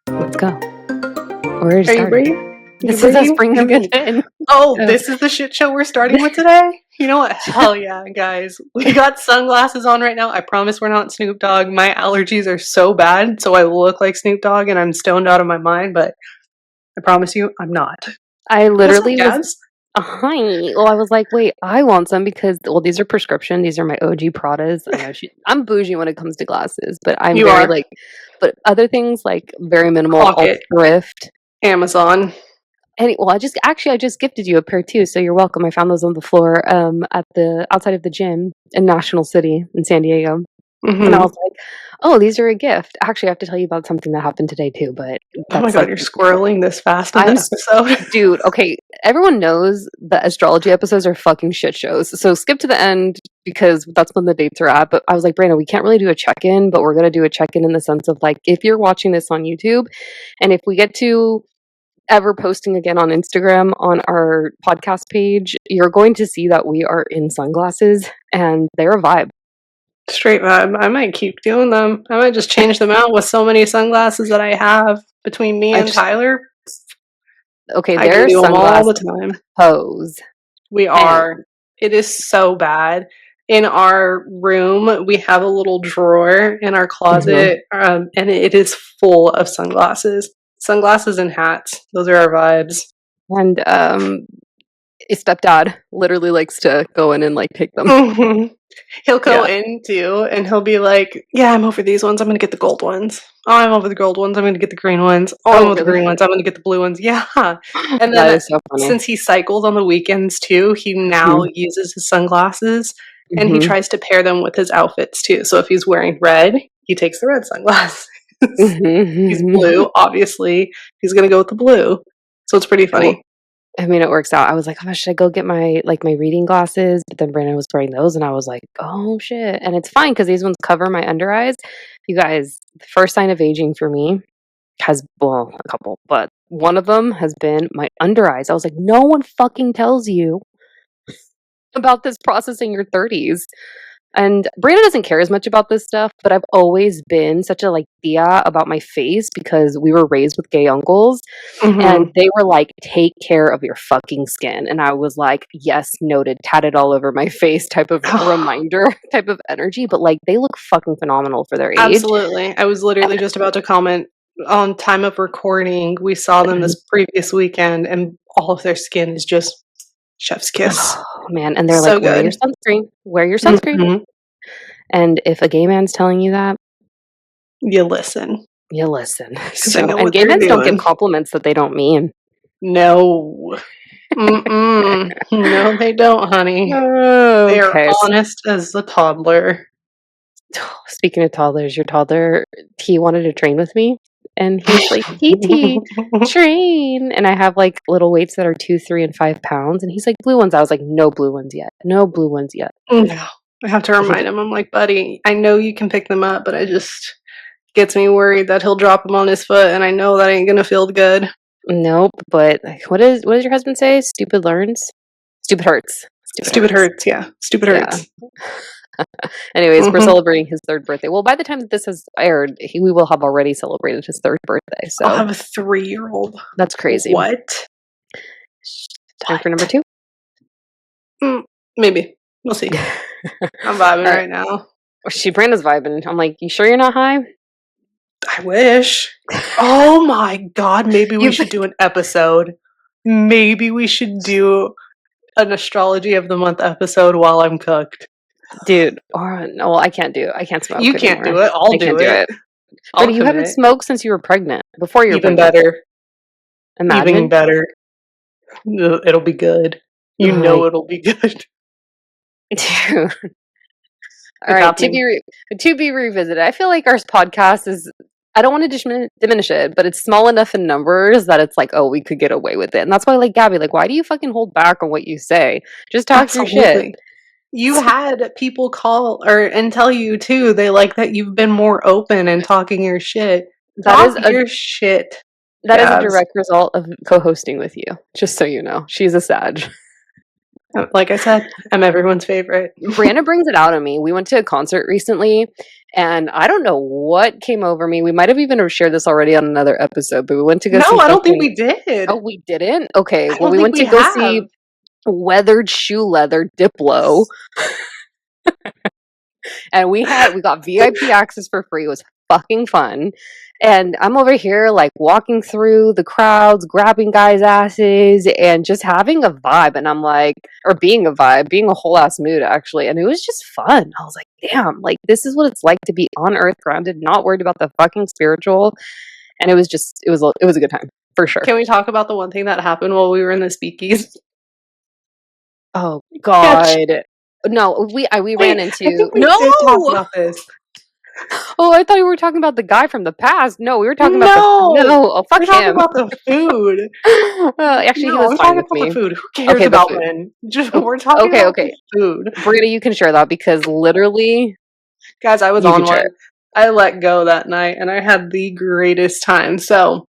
Let's go. We're Are you ready? This is us bringing it in. Oh, this is the shit show we're starting with today? You know what? Hell yeah, guys. We got sunglasses on right now. I promise we're not Snoop Dogg. My allergies are so bad, so I look like Snoop Dogg and I'm stoned out of my mind, but I promise you, I'm not. I literally What's up, was... Hi. Well, I was like, wait, I want some because, well, these are prescription. These are my OG Pradas. I know I'm bougie when it comes to glasses, but I'm You very are. but other things like very minimal, Pocket. alt thrift. Amazon. Well, I just gifted you a pair too, so you're welcome. I found those on the floor outside of the gym in National City in San Diego. And I was like, oh, these are a gift. Actually, I have to tell you about something that happened today too, but oh my god, you're squirreling this fast in the episode. Dude, okay, everyone knows the astrology episodes are fucking shit shows, so skip to the end because that's when the dates are at. But I was like, Brandon, we can't really do a check-in, but we're going to do a check-in in the sense of like, if you're watching this on YouTube, and if we get to ever posting again on Instagram on our podcast page, you're going to see that we are in sunglasses, and they're a vibe. Straight vibe. I might keep doing them. I might just change them out with so many sunglasses that I have between me and Tyler. Okay, I can do them all the time. Pose. We are. It is so bad. In our room, we have a little drawer in our closet, and it is full of sunglasses. Sunglasses and hats. Those are our vibes. And his stepdad literally likes to go in and like pick them. He'll go in too, and he'll be like, "Yeah, I'm over these ones. I'm gonna get the gold ones. Oh, I'm over the gold ones. I'm gonna get the green ones. Oh, I'm over the green ones. I'm gonna get the blue ones." Yeah, and then so since he cycles on the weekends too, he now uses his sunglasses, and he tries to pair them with his outfits too. So if he's wearing red, he takes the red sunglasses. He's blue, obviously. He's gonna go with the blue. So it's pretty funny. I mean, it works out. I was like, oh, should I go get my reading glasses? But then Brandon was wearing those, and I was like, oh shit. And it's fine because these ones cover my under eyes. You guys, the first sign of aging for me has, well, a couple, but one of them has been my under eyes. I was like, no one fucking tells you about this process in your 30s. And Brandon doesn't care as much about this stuff, but I've always been such a tia about my face because we were raised with gay uncles, and they were like, take care of your fucking skin. And I was like, yes, noted, tatted all over my face type of reminder type of energy. But they look fucking phenomenal for their age. Absolutely. I was literally just about to comment on time of recording. We saw them this previous weekend, and all of their skin is just chef's kiss. Oh man, and they're so like, wear your sunscreen. Wear your sunscreen. And if a gay man's telling you that, you listen. You listen. And gay men don't get compliments that they don't mean. No. No, they don't, honey. They are honest as a toddler. Speaking of toddlers, your toddler, he wanted to train with me. And he's like, TT, train. And I have little weights that are 2, 3, and 5 pounds. And he's like, blue ones. I was like, no blue ones yet. No blue ones yet. No. I have to remind him. I'm like, buddy, I know you can pick them up, but it just gets me worried that he'll drop them on his foot. And I know that ain't going to feel good. Nope. But what does your husband say? Stupid learns? Stupid hurts. Stupid hurts. Yeah. Stupid hurts. Anyways, we're celebrating his 3rd birthday. Well, by the time that this has aired, we will have already celebrated his 3rd birthday. So I'll have a 3-year-old. That's crazy. What? Time for number 2? Maybe. We'll see. I'm vibing right now. Brandon's vibing. I'm like, you sure you're not high? I wish. Oh my god, maybe we should do an episode. Maybe we should do an astrology of the month episode while I'm cooked. Dude, no, I can't do it. I can't smoke. You can't do it. I'll do it. But you haven't smoked since you were pregnant. Before you were pregnant. Better. Imagine. Even better. It'll be good. You know it'll be good. Dude. All right, to be revisited. I feel like our podcast is, I don't want to diminish it, but it's small enough in numbers that it's like, oh, we could get away with it. And that's why, Gabby, why do you fucking hold back on what you say? Just talk your shit. You had people call and tell you too. They like that you've been more open and talking your shit. That is your shit. That is a direct result of co-hosting with you. Just so you know, she's a Sag. Like I said, I'm everyone's favorite. Brianna brings it out of me. We went to a concert recently, and I don't know what came over me. We might have even shared this already on another episode, but we went to go see No, I don't think fucking. we did. Oh, we didn't? Okay. I Well, don't we think went we to go have. see Weathered Shoe Leather Diplo, and we got VIP access for free. It was fucking fun. And I'm over here like walking through the crowds, grabbing guys' asses and just having a vibe. And I'm like, or being a vibe, being a whole ass mood actually. And it was just fun. I was like, damn, like this is what it's like to be on earth grounded, not worried about the fucking spiritual. And it was a good time for sure. Can we talk about the one thing that happened while we were in the speakeasy? Oh Yes. God. No, we ran Wait, I into think we no. did talk about this. Oh, I thought you were talking about the guy from the past. No, we were talking about the No, no. Oh, fuck we're talking him. about the food. Actually, he No, was I'm fine talking with about the me. food. Who cares Okay, the about food. men? Just Oh, we're talking okay, about okay. the food. Britta, you can share that because literally Guys, I was you can on share one. it. I let go that night and I had the greatest time. So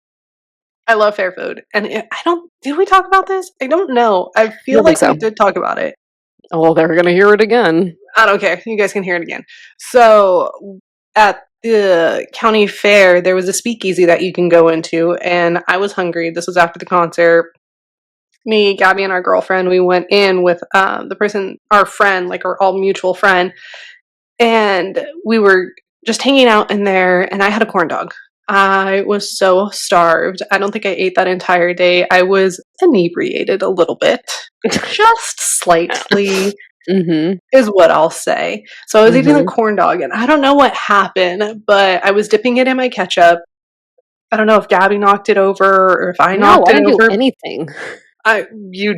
I love fair food. And I don't, did we talk about this? I don't know. I I feel don't think like we so. did talk about it. Oh, well, they're gonna hear it again. I don't care. You guys can hear it again. So at the county fair, there was a speakeasy that you can go into, and I was hungry. This was after the concert. Me, Gabby, and our girlfriend, we went in with the person, our friend, like our all mutual friend, and we were just hanging out in there, and I had a corn dog. I was so starved. I don't think I ate that entire day. I was inebriated a little bit, just slightly Mm-hmm. is what I'll say. So I was eating the Mm-hmm. corn dog, and I don't know what happened, but I was dipping it in my ketchup. I don't know if Gabby knocked it over or if I No, knocked I it didn't do over. anything. You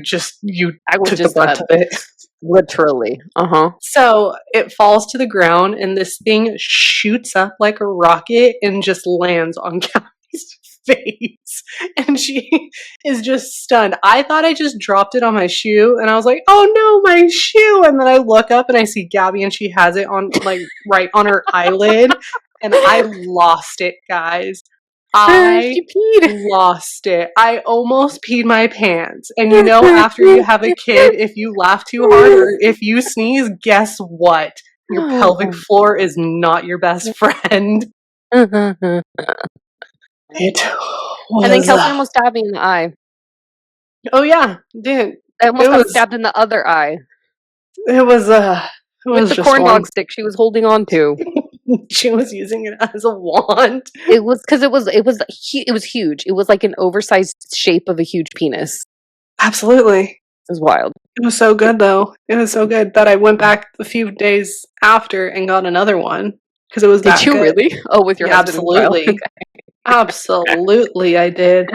I was took the just brunt of it. literally. Uh-huh. So it falls to the ground, and this thing shoots up like a rocket and just lands on Gabby's face. And she is just stunned. I thought I just dropped it on my shoe, and I was like, oh no, my shoe. And then I look up and I see Gabby, and she has it on, like, right on her eyelid. And I lost it, guys. I She peed. lost it. I almost peed my pants. And you know, after you have a kid, if you laugh too hard or if you sneeze, guess what? Your pelvic floor is not your best friend. And It then was, Kelsey almost stabbed me in the eye. oh yeah, dude. I It almost got was, stabbed in the other eye it with was the just corn one. dog stick she was holding on to. She was using it as a wand. It was because it was huge. It was like an oversized shape of a huge penis. Absolutely. It was wild. It was so good though. It was so good that I went back a few days after and got another one because it was Did that you good. really? Oh, with your Yeah, husband in trial. absolutely. Absolutely, I did.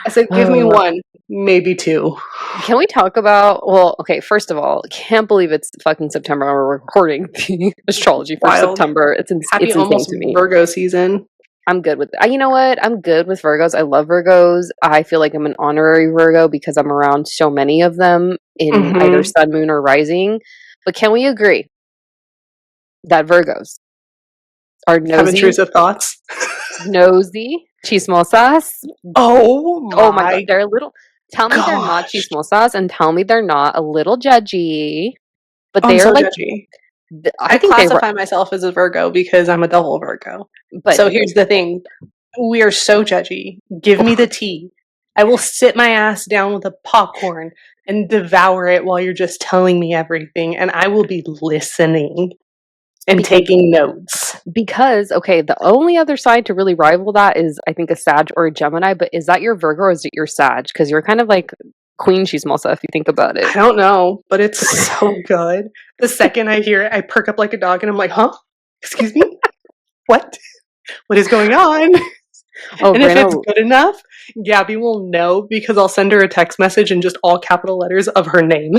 I said, give me Oh, one, maybe two. can we talk about? Well, okay. First of all, can't believe it's fucking September. And we're recording the astrology for Wild. September. Happy It's insane almost to me. Virgo season. I'm good with. You know what? I'm good with Virgos. I love Virgos. I feel like I'm an honorary Virgo because I'm around so many of them in either Mm-hmm. sun, moon, or rising. But can we agree that Virgos are Have nosy, intrusive thoughts. chismosas? Oh Oh my god, my they're a little. Tell me they're not gosh. chismosas, and tell me they're not a little judgy. But Oh, I'm they are so like, judgy. I I think they. classify myself as a Virgo because I'm a double Virgo. But So here's the thing. We are so judgy. Give me the tea. I will sit my ass down with a popcorn and devour it while you're just telling me everything, and I will be listening and because taking notes. okay, the only other side to really rival that is I think a Sag or a Gemini. But is that your Virgo or is it your Sag? Because you're kind of like Queen Chismosa if you think about it. I don't know, but it's so good. The second I hear it, I perk up like a dog and I'm like, huh? Excuse me? What? What is going on? Oh, And if it's Brano. good enough, Gabby will know because I'll send her a text message in just all capital letters of her name.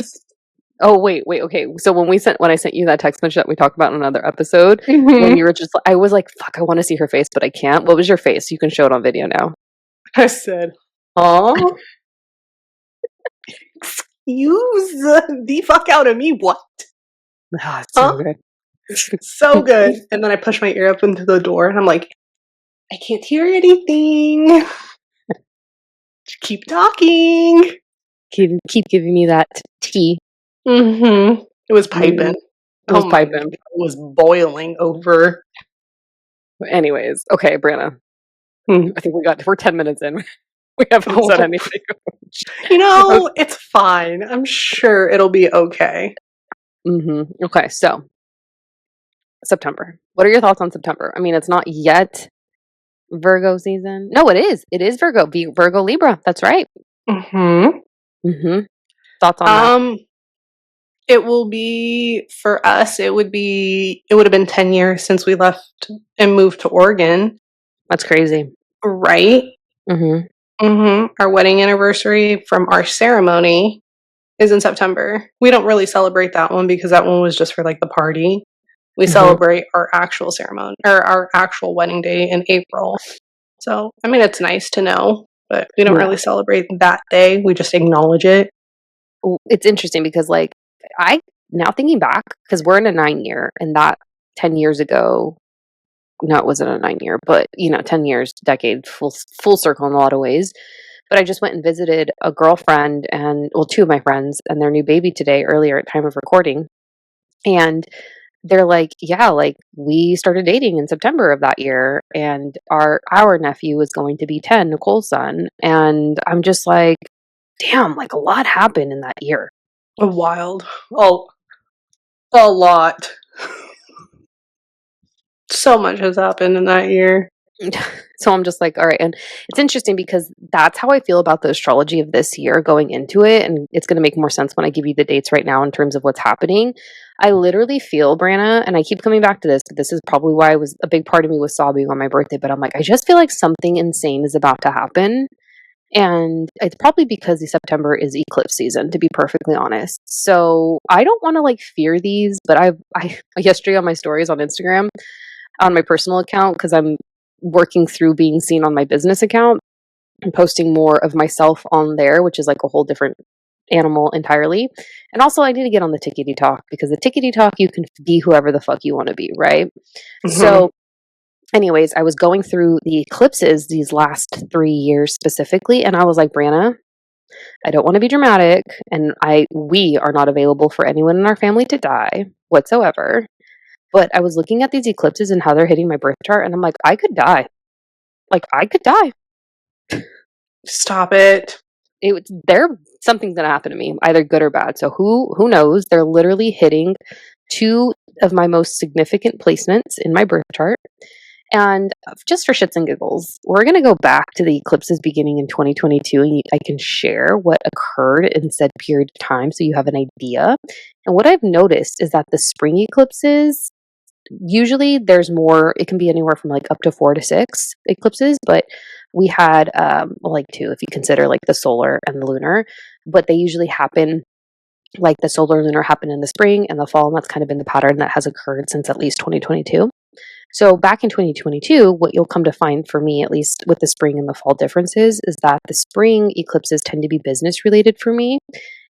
Oh, wait. Okay. So when I sent you that text message that we talked about in another episode, when Mm-hmm. you were just, I was like, fuck, I want to see her face, but I can't. What was your face? You can show it on video now. I said, huh? Excuse the fuck out of me. What? Ah, it's Huh? so good. So good. And then I push my ear up into the door and I'm like, I can't hear anything. Keep talking. Keep giving me that tea. Mhm. It was Mhm. piping. It Oh was my god, piping. it was boiling over. Anyways, okay, Brianna, Mm. I think we're 10 minutes in. We haven't said Oh, anything. O it's fine. I'm sure it'll be okay. Okay, so September. What are your thoughts on September? I mean, it's not yet Virgo season. No, it is. It is Virgo Libra. That's right. Mhm. Mhm. Thoughts on that? Um, it will be for us, it would have been 10 years since we left and moved to Oregon, That's crazy. right? Mhm. Mhm. Our wedding anniversary from our ceremony is in September. We don't really celebrate that one because that one was just for, like, the party. We Mhm. celebrate our actual ceremony or our actual wedding day in April. So, I mean, it's nice to know, but we don't Yeah. really celebrate that day, we just acknowledge it. It's interesting because, like, I now thinking back, because 'cause we're in a 9-year, and that 10 years ago, no, it wasn't a 9-year, but, 10 years, decade, full circle in a lot of ways. But I just went and visited a girlfriend and, well, 2 of my friends and their new baby today earlier at time of recording, and they're like, "Yeah, like, we started dating in September of that year, and our nephew is going to be 10, Nicole's son," and I'm just like, "Damn, like, a lot happened in that year." Wild. Oh, a lot. So much has happened in that year. So I'm just like, all right. And it's interesting because that's how I feel about the astrology of this year going into it. And it's going to make more sense when I give you the dates right now in terms of what's happening. I literally feel, Branna, and I keep coming back to this, but this is probably why I was a big part of me was sobbing on my birthday. But I'm like, I just feel like something insane is about to happen. And it's probably because the September is eclipse season, to be perfectly honest. So I don't want to like fear these, but I yesterday on my stories on Instagram, on my personal account, because I'm working through being seen on my business account and posting more of myself on there, which is like a whole different animal entirely. And also, I need to get on the Tickety Talk because the Tickety Talk, you can be whoever the fuck you want to be, right? Mhm. So, anyways, I was going through the eclipses these last 3 years specifically, and I was like, Brianna, I don't want to be dramatic, and we are not available for anyone in our family to die whatsoever. But I was looking at these eclipses and how they're hitting my birth chart, and I'm like, I could die. Like, I could die. Stop it. Something's gonna happen to me, either good or bad. So who knows? They're literally hitting two of my most significant placements in my birth chart. And just for shits and giggles, we're gonna go back to the eclipses beginning in 2022, and I can share what occurred in said period of time, so you have an idea. And what I've noticed is that the spring eclipses, usually there's more, it can be anywhere from like up to 4 to 6 eclipses, but we had like two if you consider like the solar and the lunar, but they usually happen, like the solar and lunar happen in the spring and the fall, and that's kind of been the pattern that has occurred since at least 2022. So back in 2022, what you'll come to find for me, at least with the spring and the fall differences, is that the spring eclipses tend to be business related for me,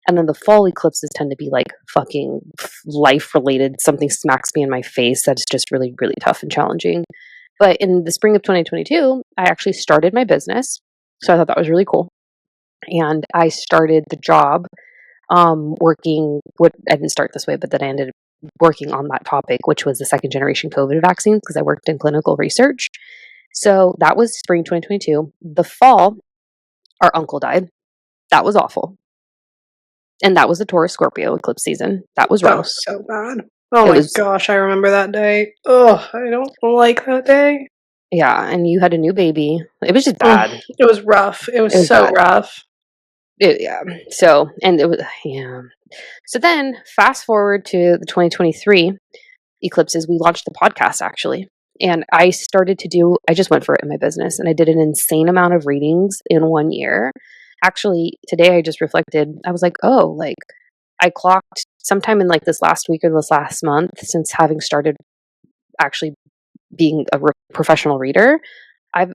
and then the fall eclipses tend to be like fucking life related. Something smacks me in my face that's just really, really tough and challenging. But in the spring of 2022, I actually started my business. So I thought that was really cool. And I started the job working, what I didn't start this way, but then I ended up working on that topic, which was the second generation COVID vaccines, because I worked in clinical research. So that was spring 2022. The fall, our uncle died. That was awful. And that was the Taurus Scorpio eclipse season. That was That rough. was so bad. Oh It my was, gosh, I remember that day. Ugh, I don't like that day. yeah, and you had a new baby. It was just Mm, bad. it was rough. It was It was so bad. rough. Yeah. So, and it was, yeah. So then fast forward to the 2023 eclipses, we launched the podcast actually. And I just went for it in my business and I did an insane amount of readings in 1 year. Actually, today I just reflected, I was like, oh, like I clocked sometime in like this last week or this last month since having started actually being a professional reader. I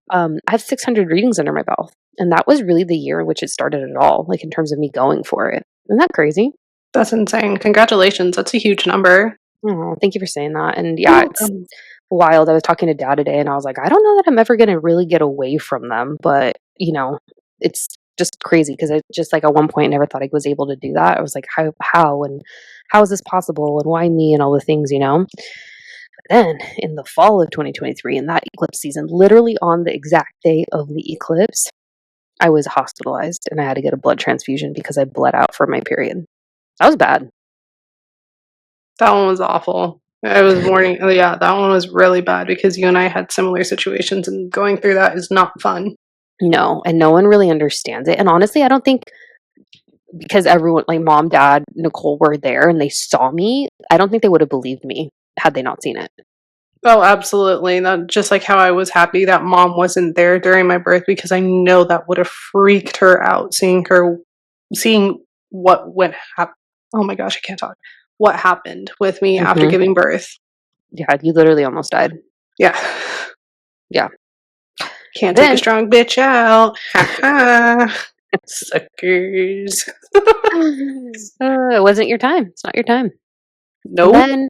have 600 readings under my belt, and that was really the year in which it started at all, like in terms of me going for it. Isn't that crazy? That's insane. Congratulations. That's a huge number. Oh, thank you for saying that. And You're yeah, it's welcome. wild. I was talking to dad today, and I was like, I don't know that I'm ever going to really get away from them, but it's just crazy because I just like at one point never thought I was able to do that. I was like, how, and how is this possible, and why me, and all the things, you know. Then in the fall of 2023, in that eclipse season, literally on the exact day of the eclipse, I was hospitalized and I had to get a blood transfusion because I bled out for my period. That was bad. That one was awful. I was mourning. Oh, yeah, that one was really bad because you and I had similar situations, and going through that is not fun. No, and no one really understands it. And honestly, I don't think because everyone, like mom, dad, Nicole were there and they saw me, I don't think they would have believed me had they not seen it. Oh, absolutely. That just like how I was happy that mom wasn't there during my birth because I know that would have freaked her out seeing what went hap oh my gosh, I can't talk. What happened with me after Hmm. giving birth. Yeah, you literally almost died. Yeah. Yeah. Can't take a Then strong bitch out. Ha ha. Suckers. it wasn't your time. It's not your time. And Nope. then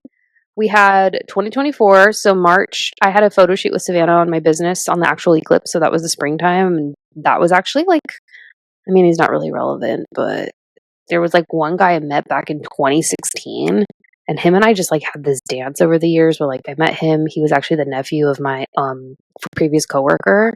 we had 2024. So March, I had a photo shoot with Savannah on my business on the actual eclipse. So that was the springtime. And that was actually like, I mean, he's not really relevant, but there was like one guy I met back in 2016. And him and I just like had this dance over the years where like I met him. He was actually the nephew of my previous coworker.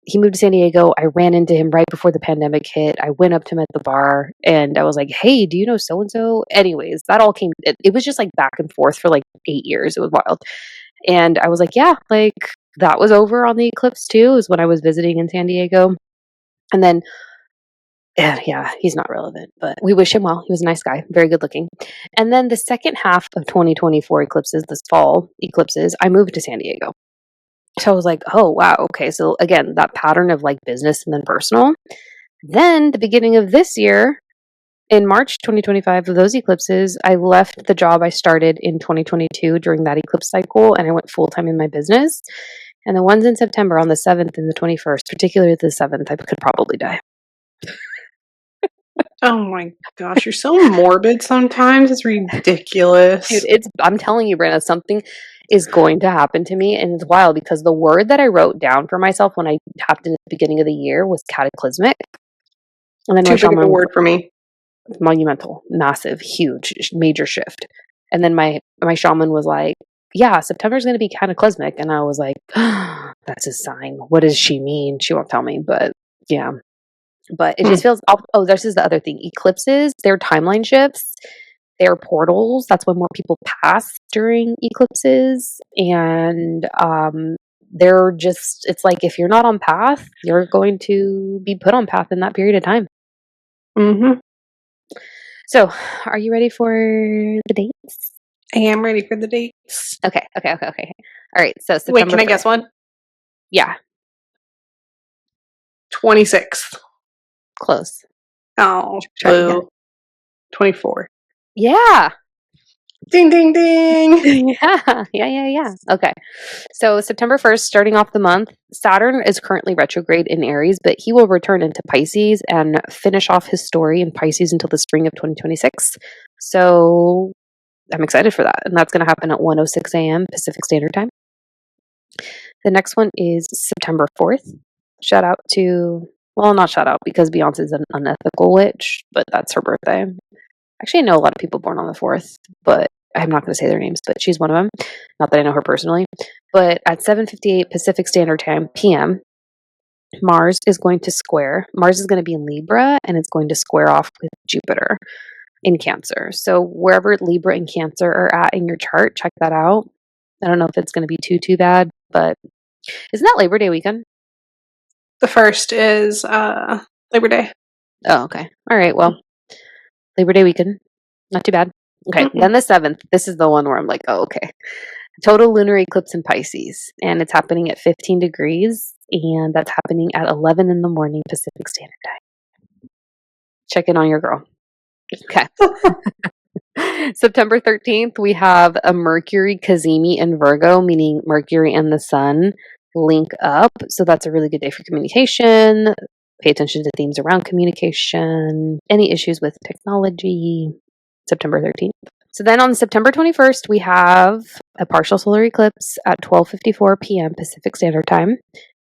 He moved to San Diego. I ran into him right before the pandemic hit. I went up to him at the bar and I was like, "Hey, do you know so and so?" Anyways, that all came. It was just like back and forth for like 8 years. It was wild. And I was like, "Yeah, like that was over on the eclipse too." Is when I was visiting in San Diego. And then, yeah, he's not relevant, but we wish him well. He was a nice guy, very good looking. And then the second half of 2024 eclipses, this fall eclipses, I moved to San Diego. So I was like, oh, wow. Okay. So again, that pattern of like business and then personal. Then the beginning of this year, in March 2025, of those eclipses, I left the job I started in 2022 during that eclipse cycle and I went full time in my business. And the ones in September on the 7th and the 21st, particularly the 7th, I could probably die. Oh my gosh, you're so morbid sometimes. It's Dude, ridiculous. I'm telling you, Brandon, something is going to happen to me. And it's wild because the word that I wrote down for myself when I tapped in at the beginning of the year was cataclysmic. And then my Too big of a shaman word for me. monumental, massive, huge, major shift. And then my shaman was like, "Yeah, September's going to be cataclysmic," and I was like, "That's a sign. What does she mean?" She won't tell me, but yeah. But it Hmm. just feels. Oh, this is the other thing. Eclipses, they're timeline shifts. They're portals. That's when more people pass during eclipses, and they're just. It's like if you're not on path, you're going to be put on path in that period of time. Mm-hmm. So, are you ready for the dates? I am ready for the dates. Okay. All right, so Wait, September can I guess 1st. one? Yeah, 26th. close. Oh, Try it again. boo. 24. Yeah. Ding, ding, ding. Yeah. Okay. So September 1st, starting off the month, Saturn is currently retrograde in Aries, but he will return into Pisces and finish off his story in Pisces until the spring of 2026. So I'm excited for that. And that's going to happen at 1:06 a.m. Pacific Standard Time. The next one is September 4th. Shout out to, well, not shout out because Beyonce's an unethical witch, but that's her birthday. Actually, I know a lot of people born on the 4th, but I'm not going to say their names, but she's one of them. Not that I know her personally. But at 7:58 Pacific Standard Time PM, Mars is going to be in Libra and it's going to square off with Jupiter in Cancer. So wherever Libra and Cancer are at in your chart, check that out. I don't know if it's going to be too bad, but isn't that Labor Day weekend? The first is Labor Day. Oh, okay. All right. Well, Labor Day weekend. Not too bad. Okay. Mm-mm. Then the 7th. This is the one where I'm like, oh, okay. Total lunar eclipse in Pisces. And it's happening at 15 degrees. And that's happening at 11 in the morning Pacific Standard Time. Check in on your girl. Okay. September 13th, we have a Mercury Cazimi in Virgo, meaning Mercury and the Sun link up. So that's a really good day for communication. Pay attention to themes around communication, any issues with technology. September 13th. So then on September 21st, we have a partial solar eclipse at 12:54 p.m. Pacific Standard Time.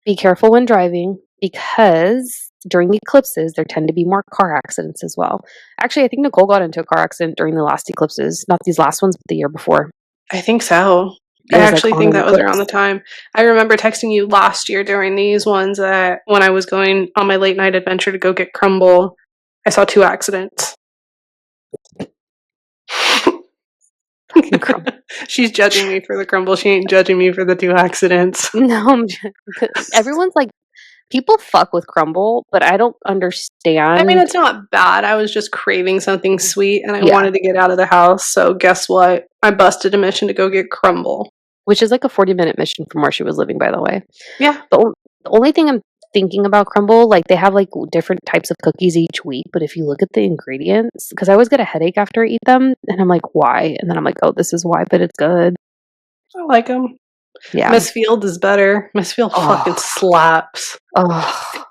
Be careful when driving because during eclipses, there tend to be more car accidents as well. Actually, I think Nicole got into a car accident during the last eclipses, not these last ones, but the year before. I think so. I It was like actually on think an that was around the eclipse. time. I remember texting you last year during these ones that when I was going on my late night adventure to go get crumble, I saw 2 accidents. Fucking crumble. She's judging me for the crumble. She ain't judging me for the 2 accidents. No, everyone's like, people fuck with crumble, but I don't I mean, understand. it's not bad. I was just craving something sweet and I Yeah, wanted to get out of the house. So guess what? I busted a mission to go get crumble. which is like a 40-minute mission from where she was living, by the way. Yeah. The only thing I'm thinking about crumble, like they have like different types of cookies each week, but if you look at the ingredients, because I always get a headache after I eat them, and I'm like, why? And then I'm like, oh, this is why, but it's good. I like them. Yeah. Miss Field is better. Miss Field fucking Oh, slaps. oh.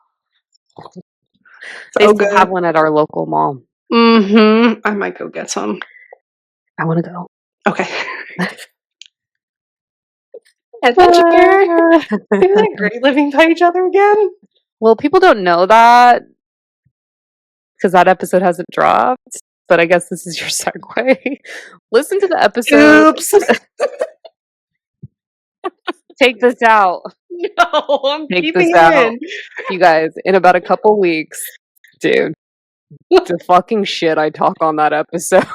They So still have good. one at our local mall. Mm-hmm. I might go get some. I want to go. Okay. Adventure. Isn't it great living by each other again? Well, people don't know that because that episode hasn't dropped, but I guess this is your segue. Listen to the episode. Oops. Take this out. No, I'm Take keeping this it out. in. You guys, in about a couple weeks, dude, the fucking shit I talk on that episode.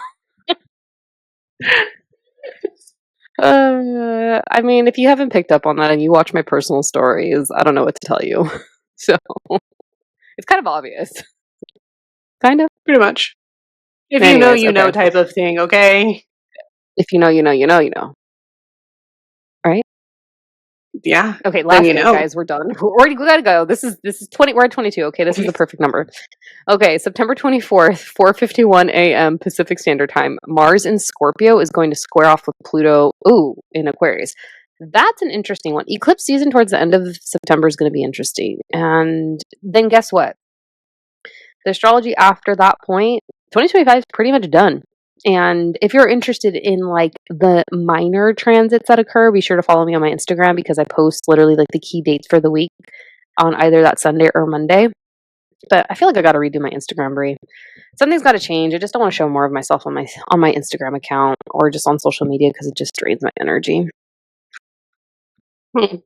I mean, if you haven't picked up on that and you watch my personal stories, I don't know what to tell you. So, it's kind of obvious. Kind of. Pretty much. If you know, Anyways, you know okay. type of thing, okay? If you know, you know, you know, you know. Right? Yeah. Okay, Then last you note, know. guys, we're done. We gotta go. This is 20. We're at 22. Okay, this is the perfect number. Okay, September 24th, 4:51 a.m. Pacific Standard Time. Mars in Scorpio is going to square off with Pluto. Ooh, in Aquarius. That's an interesting one. Eclipse season towards the end of September is going to be interesting. And then guess what? The astrology after that point, 2025 is pretty much done. And if you're interested in like the minor transits that occur, be sure to follow me on my Instagram because I post literally like the key dates for the week on either that Sunday or Monday. But I feel like I got to redo my Instagram, Brie. Something's got to change. I just don't want to show more of myself on my Instagram account or just on social media because it just drains my energy. Hmm.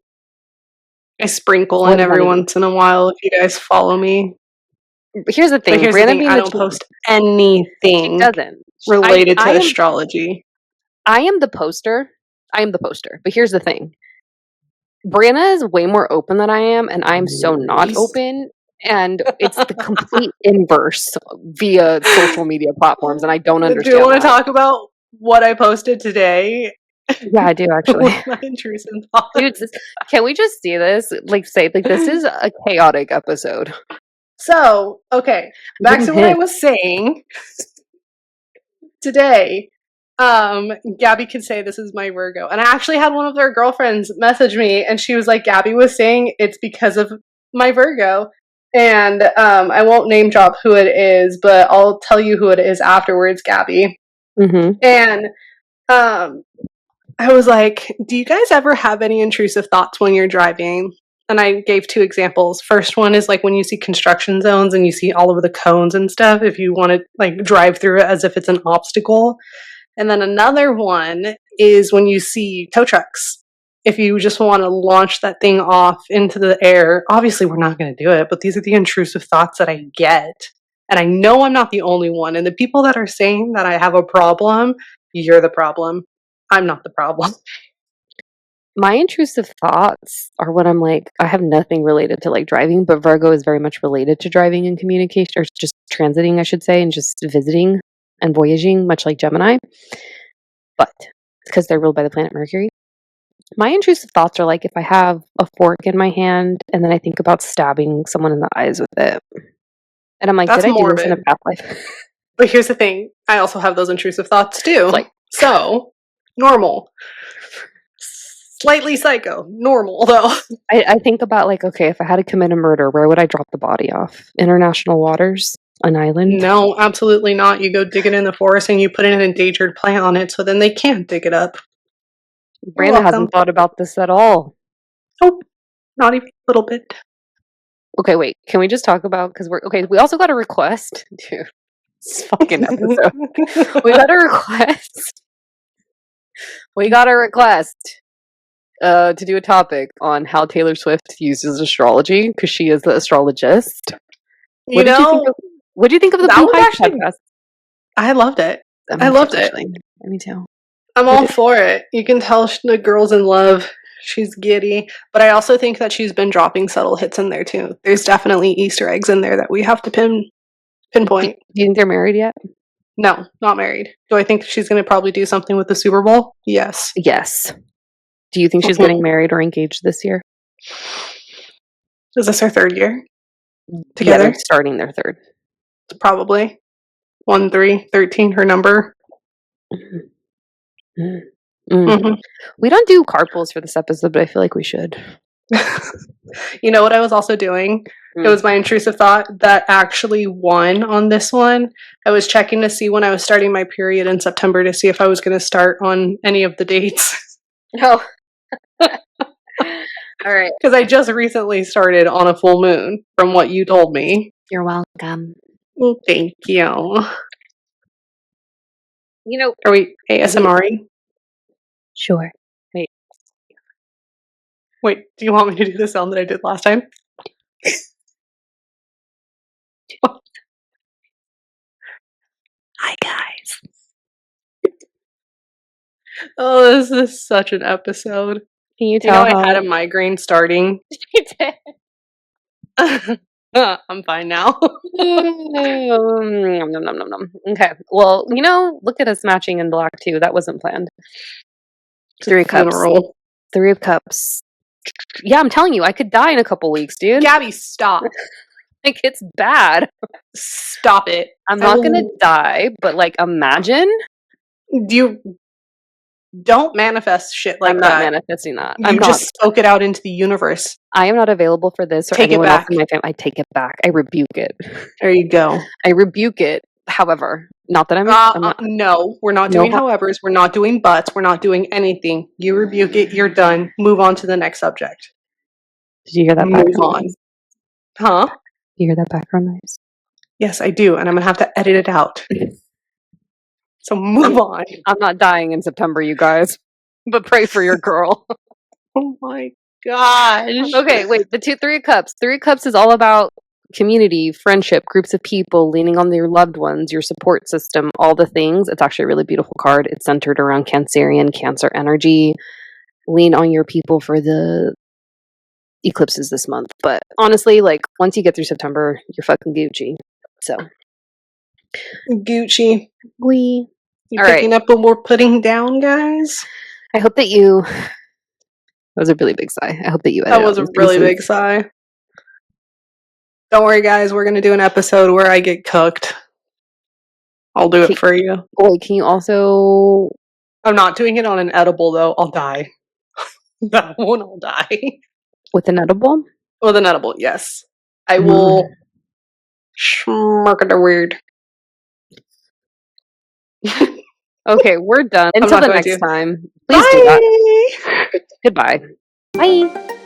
I sprinkle What in does that every even? once in a while if you guys follow me. Here's the But thing, here's the Brianna thing, being I the don't post anything she doesn't. related to astrology. I am the poster. I am the poster. But here's the thing. Brianna is way more open than I am, and I'm so not open. And it's the complete inverse via social media platforms, and I don't Do you understand want to that. talk about what I posted today? Yeah, I do actually. With my intrusive thoughts. Dude, can we just see this? Like, say, like, this is a chaotic episode. So, okay, I'm back getting to what I hit. was saying. Today, Gabby could say this is my Virgo. And I actually had one of their girlfriends message me and she was like, Gabby was saying it's because of my Virgo. And I won't name drop who it is, but I'll tell you who it is afterwards, Gabby. Mm-hmm. And I was like, do you guys ever have any intrusive thoughts when you're driving? And I gave 2 examples. First one is like when you see construction zones and you see all of the cones and stuff, if you want to like drive through it as if it's an obstacle. And then another one is when you see tow trucks. If you just want to launch that thing off into the air, obviously we're not going to do it, but these are the intrusive thoughts that I get. And I know I'm not the only one. And the people that are saying that I have a problem, you're the problem. I'm not the problem. My intrusive thoughts are when I'm like, I have nothing related to like driving, but Virgo is very much related to driving and communication, or just transiting, I should say, and just visiting and voyaging, much like Gemini. But because they're ruled by the planet Mercury. My intrusive thoughts are like if I have a fork in my hand and then I think about stabbing someone in the eyes with it. And I'm like, did That's I do this in a morbid. past life? But here's the thing, I also have those intrusive thoughts too. It's like, So, normal. Slightly psycho. Normal, though. I think about like, okay, if I had to commit a murder, where would I drop the body off? International waters? An island? No, absolutely not. You go dig it in the forest and you put an endangered plant on it so then they can't dig it up. You're Brandon welcome. hasn't thought about this at all. Nope, not even a little bit. Okay, wait. Can we just talk about, because we're okay? We also got a request, dude. This fucking episode. We got a request. We got a request to do a topic on how Taylor Swift uses astrology because she is the astrologist. You know, What do you think of the that Blue was Hive actually, podcast? I loved it. I Me too, loved it. actually. Me too. I'm all for it. You can tell the girl's in love. She's giddy. But I also think that she's been dropping subtle hits in there too. There's definitely Easter eggs in there that we have to pinpoint. Do you think they're married yet? No, not married. Do I think she's going to probably do something with the Super Bowl? Yes. Yes. Do you think she's getting married or engaged this year? Is this her third year together? together? They're starting their third. Probably. 1, 3, 13, her number. Mm-hmm. Mm. We don't do carpools for this episode, but I feel like we should. You know what I was also doing? It was my intrusive thought that actually won on this one. I was checking to see when I was starting my period in September to see if I was going to start on any of the dates. Oh. All right. Because I just recently started on a full moon from what you told me. You're welcome. Well, thank you. You know, are we ASMRing? Sure. Wait, do you want me to do the sound that I did last time? Hi, guys. Oh, this is such an episode. Can you tell I had a migraine starting? You did. I'm fine now. Okay. Well, look at us matching in black too. That wasn't planned. 3 cups. Funeral. 3 of cups. Yeah, I'm telling you, I could die in a couple weeks, dude. Gabby, stop. Like, it's bad. Stop it. I'm not gonna die, but imagine. You don't manifest shit like that. I'm not manifesting that. You just spoke it out into the universe. I am not available for this or Take anyone it back. else in my family. I take it back. I rebuke it. There you go. I rebuke it. However, not that I'm not, no, we're not doing howevers. We're not doing buts. We're not doing anything. You rebuke it. You're done. Move on to the next subject. Did you hear that? Move on. Huh? You hear that background noise? Yes, I do, and I'm gonna have to edit it out. So move on. I'm not dying in September, you guys, but pray for your girl. Oh my gosh. Okay, wait. The 3 of cups. 3 of cups is all about community, friendship, groups of people, leaning on your loved ones, your support system, all the things. It's actually a really beautiful card. It's centered around Cancerian, Cancer energy. Lean on your people for the eclipses this month. But honestly, once you get through September, you're fucking Gucci. So Gucci. You picking up what we're putting down, guys? I hope that you... That was a really big sigh. I hope that you That was a really big sigh. Don't worry, guys. We're going to do an episode where I get cooked. I'll do it for you. Oh, can you also... I'm not doing it on an edible, though. I'll die. That one, I'll die. With an edible? With an edible, yes. I will... Schmirk it weird. Okay, we're done. Until the next time. Please Bye. do that. Goodbye. Bye.